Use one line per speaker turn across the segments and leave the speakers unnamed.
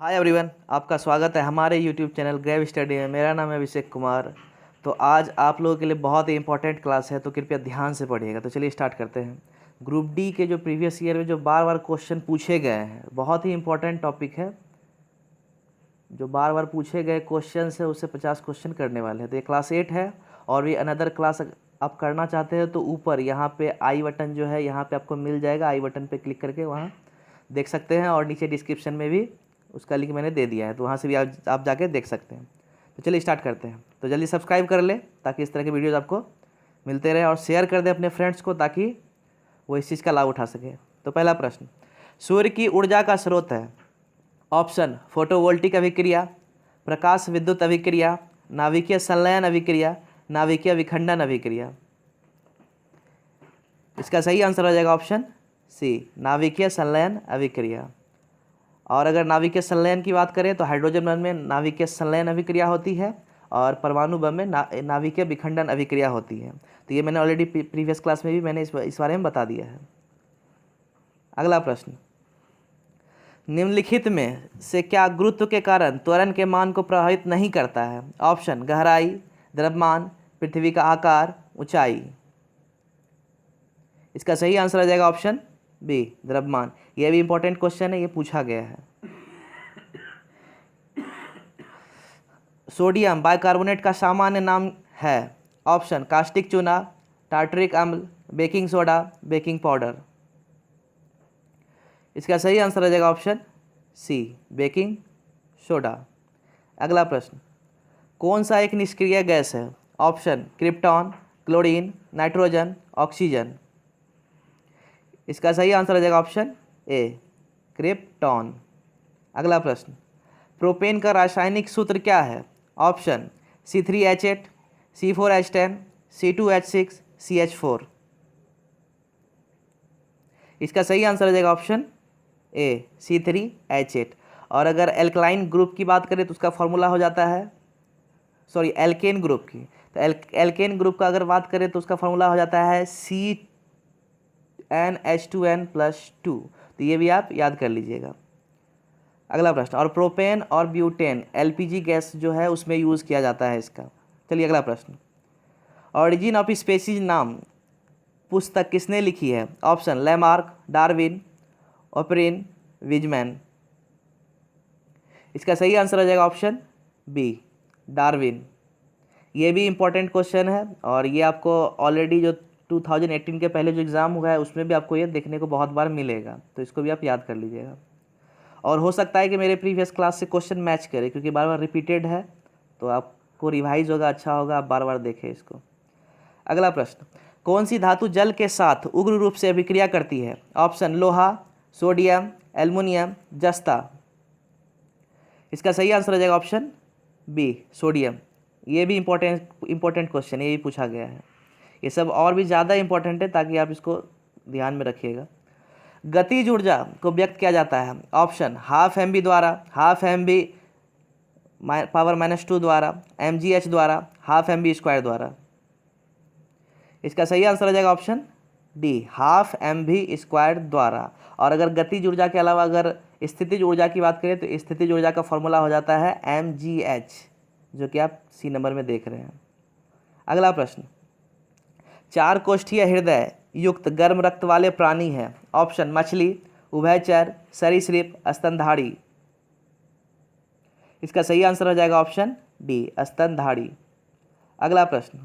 Hi everyone, आपका स्वागत है हमारे यूट्यूब चैनल ग्रेव स्टडी में। मेरा नाम है अभिषेक कुमार। तो आज आप लोगों के लिए बहुत ही इंपॉर्टेंट क्लास है, तो कृपया ध्यान से पढ़िएगा। तो चलिए स्टार्ट करते हैं। ग्रुप डी के जो प्रीवियस ईयर में जो बार बार क्वेश्चन पूछे गए हैं, बहुत ही इंपॉर्टेंट टॉपिक है। जो बार बार पूछे गए क्वेश्चन है उससे 50 क्वेश्चन करने वाले हैं। तो ये क्लास 8 है और भी अनदर क्लास आप करना चाहते हैं तो ऊपर यहाँ पे आई बटन जो है यहाँ पे आपको मिल जाएगा। आई बटन पे क्लिक करके वहाँ देख सकते हैं और नीचे डिस्क्रिप्शन में भी उसका लिंक मैंने दे दिया है, तो वहाँ से भी आप जाके देख सकते हैं। तो चलिए स्टार्ट करते हैं। तो जल्दी सब्सक्राइब कर ले ताकि इस तरह के वीडियोज़ आपको मिलते रहे, और शेयर कर दें अपने फ्रेंड्स को ताकि वो इस चीज़ का लाभ उठा सके। तो पहला प्रश्न, सूर्य की ऊर्जा का स्रोत है। ऑप्शन फोटोवोल्टिक अभिक्रिया, प्रकाश विद्युत अभिक्रिया, नाभिकीय संलयन अभिक्रिया, नाभिकीय विखंडन अभिक्रिया। इसका सही आंसर हो जाएगा ऑप्शन सी, नाभिकीय संलयन अभिक्रिया। और अगर नाभिकीय संलयन की बात करें तो हाइड्रोजन बम में नाभिकीय संलयन अभिक्रिया होती है और परमाणु बम में नाभिकीय विखंडन अभिक्रिया होती है। तो ये मैंने ऑलरेडी प्रीवियस क्लास में भी मैंने इस बारे में बता दिया है। अगला प्रश्न, निम्नलिखित में से क्या गुरुत्व के कारण त्वरण के मान को प्रभावित नहीं करता है। ऑप्शन गहराई, द्रव्यमान, पृथ्वी का आकार, ऊंचाई। इसका सही आंसर आ जाएगा ऑप्शन बी, द्रव्यमान। यह भी इंपॉर्टेंट क्वेश्चन है, ये पूछा गया है। सोडियम बाइकार्बोनेट का सामान्य नाम है। ऑप्शन कास्टिक चूना, टार्टरिक अम्ल, बेकिंग सोडा, बेकिंग पाउडर। इसका सही आंसर आ जाएगा ऑप्शन सी, बेकिंग सोडा। अगला प्रश्न, कौन सा एक निष्क्रिय गैस है। Option krypton, chlorine, nitrogen, oxygen. इसका सही आंसर आ जाएगा ऑप्शन ए, क्रिप्टॉन। अगला प्रश्न, प्रोपेन का रासायनिक सूत्र क्या है। Option C3H8, C4H10, C2H6, CH4। इसका सही आंसर आ जाएगा ऑप्शन ए, C3H8। और अगर एल्कलाइन ग्रुप की बात करें तो उसका फॉर्मूला हो जाता है, सॉरी एल्केन ग्रुप की, तो एल्केन ग्रुप का अगर बात करें तो उसका फॉर्मूला हो जाता है CnH2n+2। तो ये भी आप याद कर लीजिएगा। अगला प्रश्न, और प्रोपेन और ब्यूटेन LPG गैस जो है उसमें यूज़ किया जाता है इसका। चलिए अगला प्रश्न, ऑरिजिन ऑफ स्पेसीज नाम पुस्तक किसने लिखी है। Option Lamarck, Darwin, Oparin, Weismann. इसका सही आंसर आ जाएगा ऑप्शन बी, डार्विन। ये भी इंपॉर्टेंट क्वेश्चन है और ये आपको ऑलरेडी जो 2018 के पहले जो एग्ज़ाम हुआ है उसमें भी आपको ये देखने को बहुत बार मिलेगा, तो इसको भी आप याद कर लीजिएगा। और हो सकता है कि मेरे प्रीवियस क्लास से क्वेश्चन मैच करे, क्योंकि बार बार रिपीटेड है तो आपको रिवाइज होगा, अच्छा होगा, आप बार बार देखें इसको। अगला प्रश्न, कौन सी धातु जल के साथ उग्र रूप से अभिक्रिया करती है। ऑप्शन लोहा, सोडियम, एल्युमिनियम, जस्ता। इसका सही आंसर आ जाएगा ऑप्शन बी, सोडियम। ये भी इंपॉर्टेंट क्वेश्चन है, ये भी पूछा गया है। ये सब और भी ज़्यादा इंपॉर्टेंट है ताकि आप इसको ध्यान में रखिएगा। गतिज ऊर्जा को व्यक्त किया जाता है। ऑप्शन हाफ एम बी द्वारा, हाफ एम बी पावर -2 द्वारा, mgh द्वारा, हाफ एम बी स्क्वायर द्वारा। इसका सही आंसर आ जाएगा option D, half M B square द्वारा। और अगर गतिज ऊर्जा के अलावा अगर स्थितिज ऊर्जा की बात करें तो स्थितिज ऊर्जा का फॉर्मूला हो जाता है mgh, जो कि आप सी नंबर में देख रहे हैं। अगला प्रश्न, 4 कोष्ठीय हृदय युक्त गर्म रक्त वाले प्राणी है। ऑप्शन मछली, उभयचर, सरीसृप, स्तनधारी। इसका सही आंसर हो जाएगा ऑप्शन डी, स्तनधारी। अगला प्रश्न,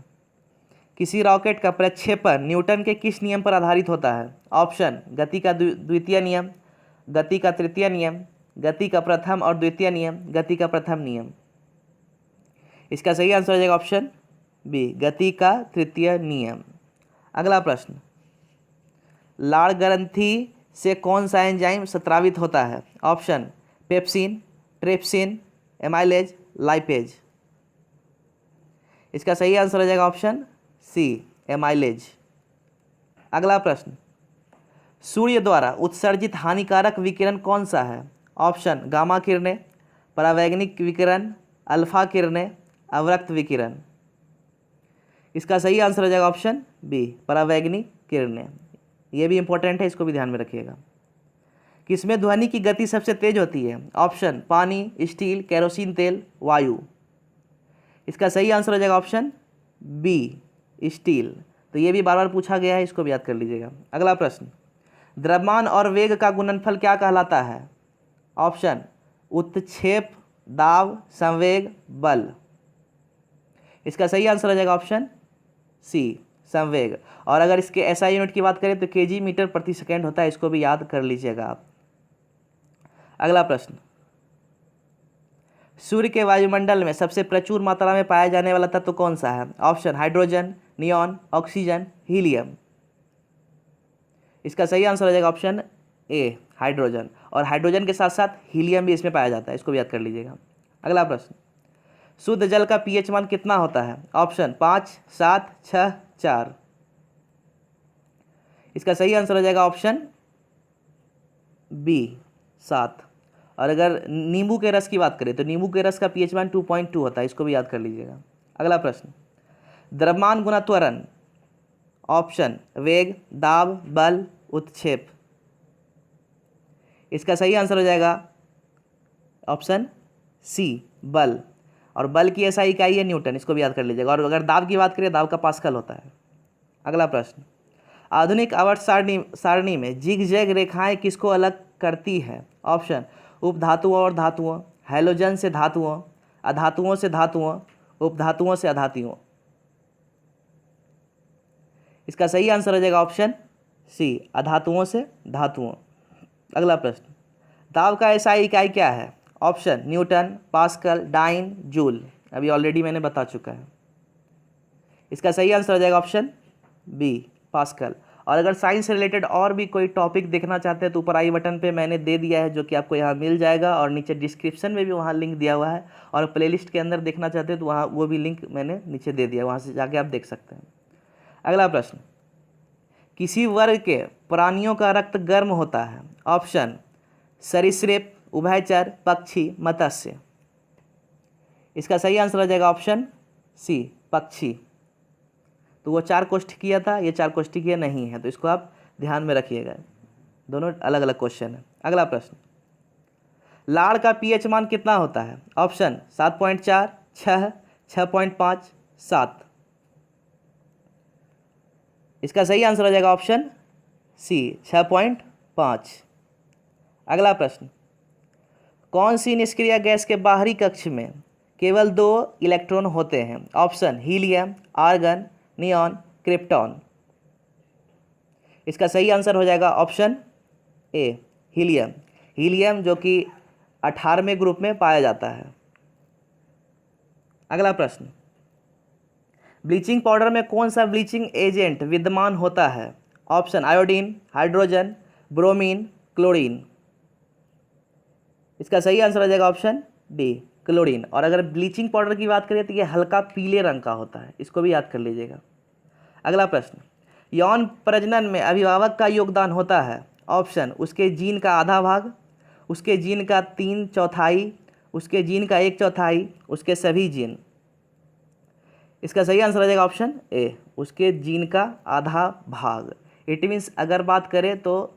किसी रॉकेट का प्रक्षेपण न्यूटन के किस नियम पर आधारित होता है। ऑप्शन गति का द्वितीय नियम, गति का तृतीय नियम, गति का प्रथम और द्वितीय नियम, गति का प्रथम नियम। इसका सही आंसर हो जाएगा ऑप्शन बी, गति का तृतीय नियम। अगला प्रश्न, लाड़ ग्रंथि से कौन सा एंजाइम स्रावित होता है। Option pepsin, trypsin, amylase, lipase. इसका सही आंसर हो जाएगा ऑप्शन सी, एमाइलेज। अगला प्रश्न, सूर्य द्वारा उत्सर्जित हानिकारक विकिरण कौन सा है। ऑप्शन गामा किरणें, परावैंगनिक विकिरण, अल्फा किरणें, अवरक्त विकिरण। इसका सही आंसर हो जाएगा ऑप्शन बी, परावैंगनिक किरणें। ये भी इंपॉर्टेंट है, इसको भी ध्यान में रखिएगा। किसमें ध्वनि की गति सबसे तेज होती है? ऑप्शन पानी, स्टील, केरोसिन तेल, वायु। इसका सही आंसर हो जाएगा ऑप्शन बी, स्टील। तो ये भी बार बार पूछा गया है, इसको भी याद कर लीजिएगा। अगला प्रश्न, द्रव्यमान और वेग का गुणनफल क्या कहलाता है? ऑप्शन उत्क्षेप, दाब, संवेग, बल। इसका सही आंसर हो जाएगा ऑप्शन सी, संवेग। और अगर इसके एसआई यूनिट की बात करें तो केजी मीटर प्रति सेकेंड होता है, इसको भी याद कर लीजिएगा आप। अगला प्रश्न, सूर्य के वायुमंडल में सबसे प्रचुर मात्रा में पाया जाने वाला तत्व कौन सा है? Option hydrogen, neon, oxygen, helium. इसका सही आंसर हो जाएगा ऑप्शन ए, हाइड्रोजन। और हाइड्रोजन के साथ साथ हीलियम भी इसमें पाया जाता है, इसको भी याद कर लीजिएगा। अगला प्रश्न, शुद्ध जल का पीएच मान कितना होता है? ऑप्शन 5, 7, 6, 4। इसका सही आंसर हो जाएगा ऑप्शन बी, 7। और अगर नींबू के रस की बात करें तो नींबू के रस का पीएच मान 2.2 होता है, इसको भी याद कर लीजिएगा। अगला प्रश्न, द्रव्यमान गुना त्वरण। ऑप्शन वेग, दाब, बल, उत्क्षेप। इसका सही आंसर हो जाएगा ऑप्शन सी, बल। और बल की एसआई इकाई है न्यूटन, इसको भी याद कर लीजिएगा। और अगर दाब की बात करें, दाब का पास्कल होता है। अगला प्रश्न, आधुनिक आवर्त सारणी में जिग जैग रेखाएं किसको अलग करती है? ऑप्शन उपधातुओं और धातुओं, हैलोजन से धातुओं, अधातुओं से धातुओं, उपधातुओं से अधातुओं। इसका सही आंसर हो जाएगा ऑप्शन सी, अधातुओं से धातुओं। अगला प्रश्न, दाब का एसआई इकाई क्या है? Option newton, pascal, dyne, joule. अभी ऑलरेडी मैंने बता चुका है। इसका सही आंसर हो जाएगा ऑप्शन बी, पास्कल। और अगर साइंस से रिलेटेड और भी कोई टॉपिक देखना चाहते हैं तो ऊपर आई बटन पे मैंने दे दिया है, जो कि आपको यहाँ मिल जाएगा। और नीचे डिस्क्रिप्शन में भी वहाँ लिंक दिया हुआ है। और प्लेलिस्ट के अंदर देखना चाहते हैं तो वहाँ वो भी लिंक मैंने नीचे दे दिया, वहाँ से जाके आप देख सकते हैं। अगला प्रश्न, किसी वर्ग के प्राणियों का रक्त गर्म होता है? ऑप्शन सरीसृप, उभयचर, पक्षी, मत्स्य। इसका सही आंसर हो जाएगा ऑप्शन सी, पक्षी। तो वो 4 कोष्ठकीय था, ये 4 कोष्ठकीय नहीं है, तो इसको आप ध्यान में रखिएगा, दोनों अलग अलग क्वेश्चन है। अगला प्रश्न, लाड़ का पीएच मान कितना होता है? ऑप्शन 7.4, 6, 6.5, 7। इसका सही आंसर हो जाएगा ऑप्शन सी, 6.5। अगला प्रश्न, कौन सी निष्क्रिय गैस के बाहरी कक्ष में केवल 2 इलेक्ट्रॉन होते हैं? Option helium, argon, neon, krypton. इसका सही आंसर हो जाएगा ऑप्शन ए, हीलियम। हीलियम जो कि 18वें ग्रुप में पाया जाता है। अगला प्रश्न, ब्लीचिंग पाउडर में कौन सा ब्लीचिंग एजेंट विद्यमान होता है? Option iodine, hydrogen, bromine, chlorine. इसका सही आंसर हो जाएगा ऑप्शन डी, क्लोरीन। और अगर ब्लीचिंग पाउडर की बात करें तो ये हल्का पीले रंग का होता है, इसको भी याद कर लीजिएगा। अगला प्रश्न, यौन प्रजनन में अभिभावक का योगदान होता है? ऑप्शन उसके जीन का आधा भाग, उसके जीन का 3/4, उसके जीन का 1/4, उसके सभी जीन। इसका सही आंसर हो जाएगा ऑप्शन ए, उसके जीन का आधा भाग। इट मीन्स अगर बात करें तो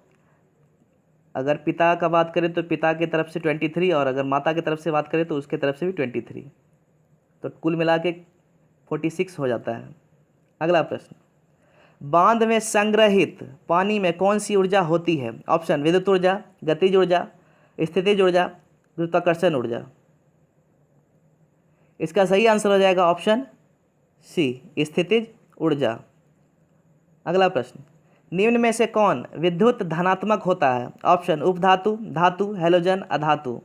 अगर पिता का बात करें तो पिता की तरफ से 23, और अगर माता की तरफ से बात करें तो उसके तरफ से भी 23, तो कुल मिला के 46 हो जाता है। अगला प्रश्न, बांध में संग्रहित पानी में कौन सी ऊर्जा होती है? ऑप्शन विद्युत ऊर्जा, गतिज ऊर्जा, स्थितिज ऊर्जा, गुरुत्वाकर्षण ऊर्जा। इसका सही आंसर हो जाएगा ऑप्शन सी, स्थितिज ऊर्जा। अगला प्रश्न, निम्न में से कौन विद्युत धनात्मक होता है? ऑप्शन उपधातु, धातु, हैलोजन, अधातु।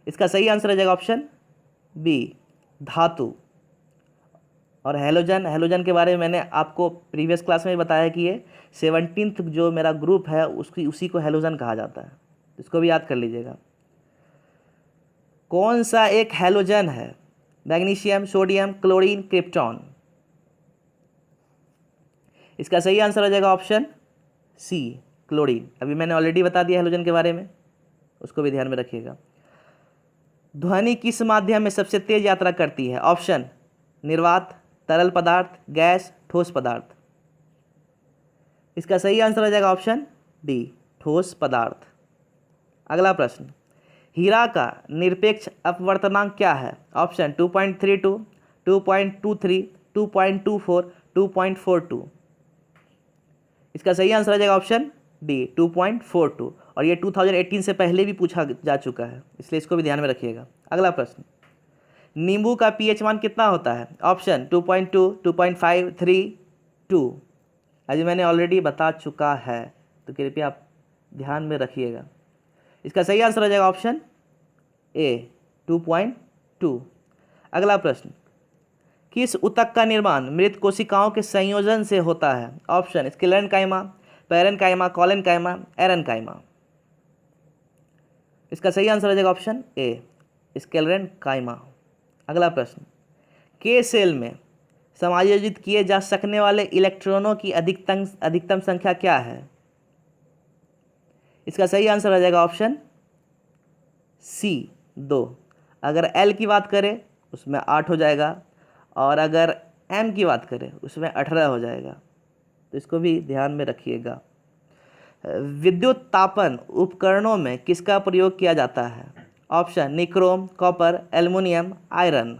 इसका सही आंसर हो जाएगा ऑप्शन बी, धातु। और हैलोजन के बारे में मैंने आपको प्रीवियस क्लास में बताया कि ये 17th जो मेरा ग्रुप है उसी को हैलोजन कहा जाता है, इसको भी याद कर लीजिएगा। कौन सा एक हैलोजन है? Magnesium, sodium, chlorine, krypton. इसका सही आंसर हो जाएगा ऑप्शन सी, क्लोरीन। अभी मैंने ऑलरेडी बता दिया हैलोजन के बारे में, उसको भी ध्यान में रखिएगा। ध्वनि किस माध्यम में सबसे तेज यात्रा करती है? ऑप्शन निर्वात, तरल पदार्थ, गैस, ठोस पदार्थ। इसका सही आंसर हो जाएगा ऑप्शन डी, ठोस पदार्थ। अगला प्रश्न, हीरा का निरपेक्ष अपवर्तनांक क्या है? ऑप्शन 2.32, 2.23, 2.24, 2.42। इसका सही आंसर आ जाएगा ऑप्शन डी 2.42, और ये 2018 से पहले भी पूछा जा चुका है, इसलिए इसको भी ध्यान में रखिएगा। अगला प्रश्न, नींबू का पीएच मान कितना होता है? ऑप्शन 2.2, 2.5, 3, 2। आज मैंने ऑलरेडी बता चुका है, तो कृपया आप ध्यान में रखिएगा। इसका सही आंसर आ जाएगा ऑप्शन ए 2.2। अगला प्रश्न, किस ऊतक का निर्माण मृत कोशिकाओं के संयोजन से होता है? Option sclerenchyma, parenchyma, collenchyma, aerenchyma. इसका सही आंसर आ जाएगा ऑप्शन ए स्क्लेरेनकाइमा। अगला प्रश्न, के सेल में समायोजित किए जा सकने वाले इलेक्ट्रॉनों की अधिकतम संख्या क्या है? इसका सही आंसर आ जाएगा ऑप्शन सी 2। अगर एल की बात करें उसमें 8 हो जाएगा, और अगर एम की बात करें उसमें 18 हो जाएगा, तो इसको भी ध्यान में रखिएगा। विद्युत तापन उपकरणों में किसका प्रयोग किया जाता है? Option nichrome, copper, aluminium, iron.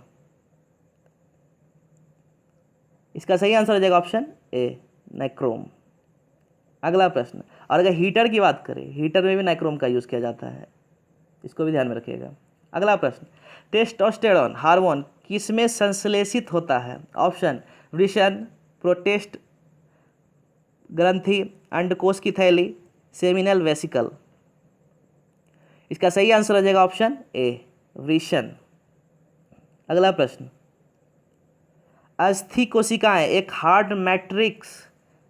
इसका सही आंसर हो जाएगा ऑप्शन ए नाइक्रोम। अगला प्रश्न, और अगर हीटर की बात करें, हीटर में भी नाइक्रोम का यूज़ किया जाता है, इसको भी ध्यान में रखिएगा। अगला प्रश्न, टेस्टोस्टेरोन हार्मोन किसमें संश्लेषित होता है? ऑप्शन वृषण, प्रोटेस्ट ग्रंथि, अंडकोश की थैली, सेमिनल वेसिकल। इसका सही आंसर हो जाएगा ऑप्शन ए वृषण। अगला प्रश्न, अस्थि कोशिकाएं एक हार्ड मैट्रिक्स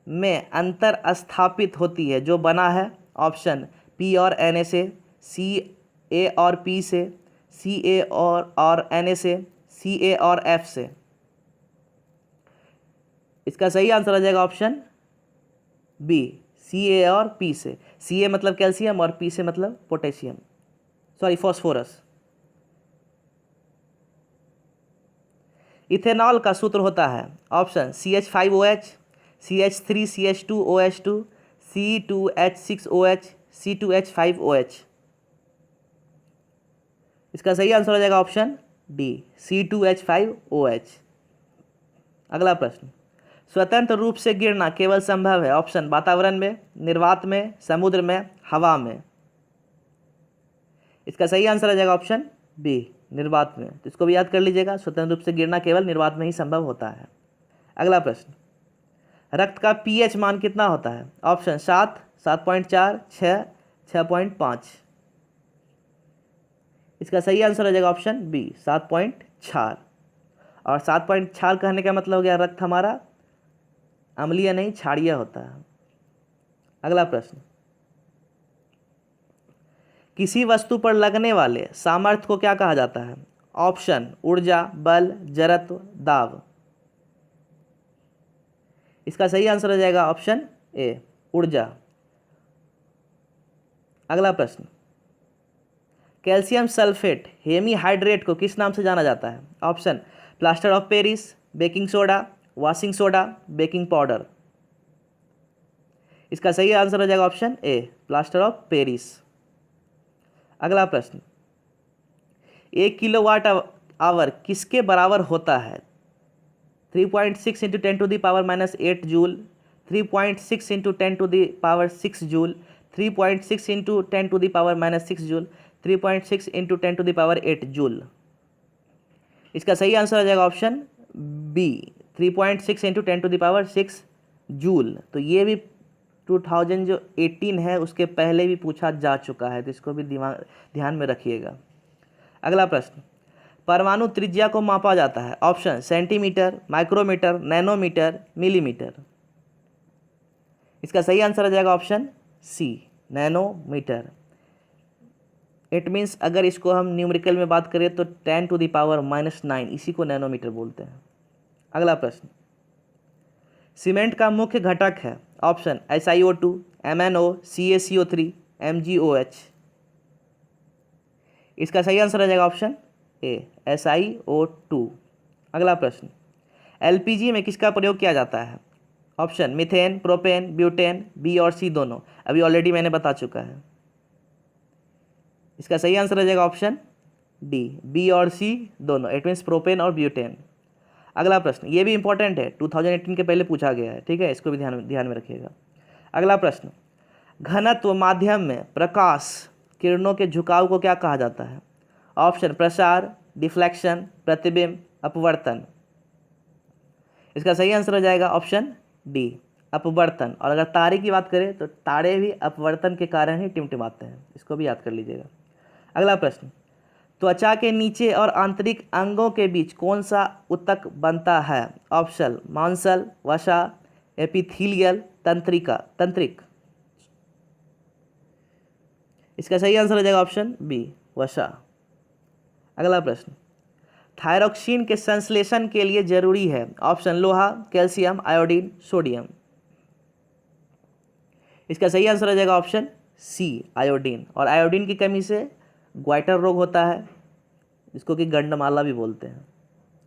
में अंतर स्थापित होती है जो बना है? ऑप्शन पी और एन ए से, सी ए और पी से, सी ए और एन ए से, सी ए और एफ से। इसका सही आंसर आ जाएगा ऑप्शन बी सी ए और पी से। सी ए मतलब कैल्शियम और पी से मतलब पोटेशियम, सॉरी फॉस्फोरस। इथेनॉल का सूत्र होता है? Option CH5OH, CH3CH2OH2, C2H6OH, C2H5OH। इसका सही आंसर हो जाएगा ऑप्शन डी C2H5OH। अगला प्रश्न, स्वतंत्र रूप से गिरना केवल संभव है? ऑप्शन वातावरण में, निर्वात में, समुद्र में, हवा में। इसका सही आंसर आ जाएगा ऑप्शन बी निर्वात में। तो इसको भी याद कर लीजिएगा, स्वतंत्र रूप से गिरना केवल निर्वात में ही संभव होता है। अगला प्रश्न, रक्त का पीएच मान कितना होता है? ऑप्शन 7, 7.4, 6, 6.5। इसका सही आंसर हो जाएगा ऑप्शन बी 7.4। और 7.4 कहने का मतलब हो गया रक्त हमारा अम्लीय नहीं क्षारीय होता है। अगला प्रश्न, किसी वस्तु पर लगने वाले सामर्थ्य को क्या कहा जाता है? ऑप्शन ऊर्जा, बल, जड़त्व, दाब। इसका सही आंसर हो जाएगा ऑप्शन ए ऊर्जा। अगला प्रश्न, कैल्शियम सल्फेट हेमीहाइड्रेट को किस नाम से जाना जाता है? Option plaster of Paris, baking soda, washing soda, baking powder. इसका सही आंसर हो जाएगा option A plaster of Paris. अगला प्रश्न, 1 किलोवाट आवर किसके बराबर होता है? 3.6 into 10 to the power -8 joule, 3.6 into 10 to the power 6 joule, 3.6 into 10 to the power -6 joule, 3.6 into 10 to the power 8 joule. इसका सही आंसर आ जाएगा option B 3.6 into 10 to the power 6 joule. तो ये भी 2018 है उसके पहले भी पूछा जा चुका है, तो इसको भी ध्यान में रखिएगा। अगला प्रश्न, परमाणु त्रिज्या को मापा जाता है? Option centimetre, micrometre, nanometre, millimetre. इसका सही आंसर आ जाएगा option C nanometre. It means अगर इसको हम न्यूमेरिकल में बात करें तो 10 टू द पावर -9, इसी को नैनोमीटर बोलते हैं। अगला प्रश्न, सीमेंट का मुख्य घटक है? Option SiO2, MnO, CaCO3, MgOH। इसका सही आंसर आ जाएगा ऑप्शन ए SiO2। अगला प्रश्न, LPG में किसका प्रयोग किया जाता है? Option methane, propane, butane, B और सी दोनों। अभी ऑलरेडी मैंने बता चुका है। इसका सही आंसर हो जाएगा ऑप्शन डी, बी और सी दोनों। इट मीन्स प्रोपेन और ब्यूटेन। अगला प्रश्न, ये भी इंपॉर्टेंट है, 2018 के पहले पूछा गया है, ठीक है, इसको भी ध्यान में रखिएगा। अगला प्रश्न, घनत्व माध्यम में प्रकाश किरणों के झुकाव को क्या कहा जाता है? ऑप्शन प्रसार, डिफ्लेक्शन, प्रतिबिंब, अपवर्तन। इसका सही आंसर हो जाएगा ऑप्शन डी, अपवर्तन। और अगर तारे की बात करें तो तारे भी अपवर्तन के कारण ही टिमटिमाते हैं, इसको भी याद कर लीजिएगा। अगला प्रश्न, त्वचा के नीचे और आंतरिक अंगों के बीच कौन सा ऊतक बनता है? ऑप्शन मांसल, वसा, एपिथीलियल, तंत्रिक। इसका सही आंसर हो जाएगा ऑप्शन बी, वसा। अगला प्रश्न, थायरॉक्सिन के संश्लेषण के लिए जरूरी है? ऑप्शन लोहा, कैल्शियम, आयोडीन, सोडियम। इसका सही आंसर हो जाएगा ऑप्शन सी, आयोडीन। और आयोडीन की कमी से ग्वाइटर रोग होता है, इसको कि गंडमाला भी बोलते हैं।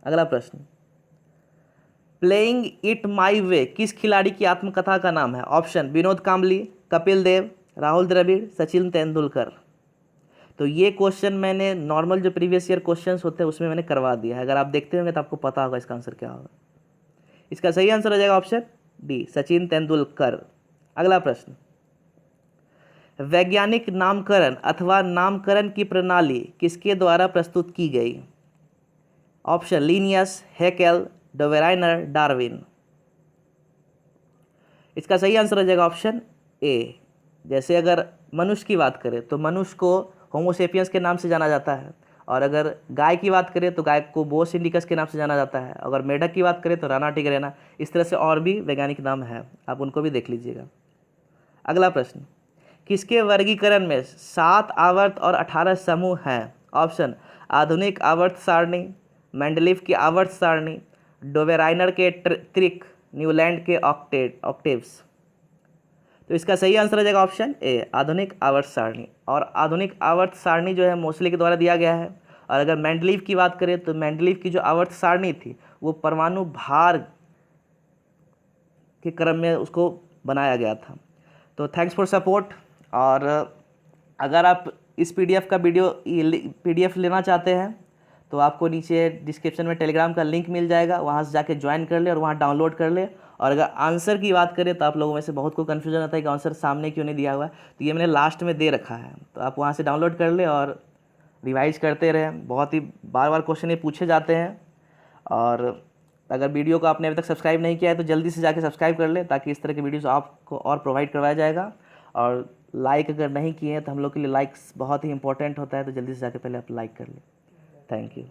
अगला प्रश्न, प्लेइंग इट माई वे किस खिलाड़ी की आत्मकथा का नाम है? ऑप्शन विनोद कांबली, कपिल देव, राहुल द्रविड़, सचिन तेंदुलकर। तो ये क्वेश्चन मैंने नॉर्मल जो प्रीवियस ईयर क्वेश्चंस होते हैं उसमें मैंने करवा दिया है। अगर आप देखते होंगे तो आपको पता होगा इसका आंसर क्या होगा। इसका सही आंसर हो जाएगा ऑप्शन डी, सचिन तेंदुलकर। अगला प्रश्न, वैज्ञानिक नामकरण अथवा नामकरण की प्रणाली किसके द्वारा प्रस्तुत की गई? Option Linnaeus, Haeckel, Dobereiner, Darwin. इसका सही आंसर हो जाएगा ऑप्शन ए। जैसे अगर मनुष्य की बात करें तो मनुष्य को होमोसेपियंस के नाम से जाना जाता है, और अगर गाय की बात करें तो गाय को बोस इंडिकस के नाम से जाना जाता है, अगर मेढक की बात करें तो राना टिग्रेना। इस तरह से और भी वैज्ञानिक नाम है, आप उनको भी देख लीजिएगा। अगला प्रश्न, किसके वर्गीकरण में 7 आवर्त और 18 समूह हैं? ऑप्शन आधुनिक आवर्त सारणी, मेंडलीफ की आवर्त सारणी, डोवेराइनर के त्रिक, न्यूलैंड के ऑक्टेव्स। तो इसका सही आंसर हो जाएगा ऑप्शन ए, आधुनिक आवर्त सारणी। और आधुनिक आवर्त सारणी जो है मोस्टली के द्वारा दिया गया है। और अगर मेंडलीफ की बात करें तो मेंडलीफ की जो आवर्त सारणी थी वो परमाणु भार के क्रम में उसको बनाया गया था। तो थैंक्स फॉर सपोर्ट। और अगर आप इस पीडीएफ लेना चाहते हैं तो आपको नीचे डिस्क्रिप्शन में टेलीग्राम का लिंक मिल जाएगा, वहाँ से जाके ज्वाइन कर ले और वहाँ डाउनलोड कर ले। और अगर आंसर की बात करें तो आप लोगों में से बहुत को कन्फ्यूजन आता है कि आंसर सामने क्यों नहीं दिया हुआ है, तो ये मैंने लास्ट में दे रखा है, तो आप वहाँ से डाउनलोड कर ले और रिवाइज करते रहें। बहुत ही बार क्वेश्चन ये पूछे जाते हैं। और अगर वीडियो को आपने अभी तक सब्सक्राइब नहीं किया है तो जल्दी से जाके सब्सक्राइब कर ले, ताकि इस तरह के वीडियोस आपको और प्रोवाइड करवाया जाएगा। और लाइक अगर नहीं किए हैं तो हम लोग के लिए लाइक्स बहुत ही इंपॉर्टेंट होता है, तो जल्दी से जाके पहले आप लाइक कर लें। Thank you.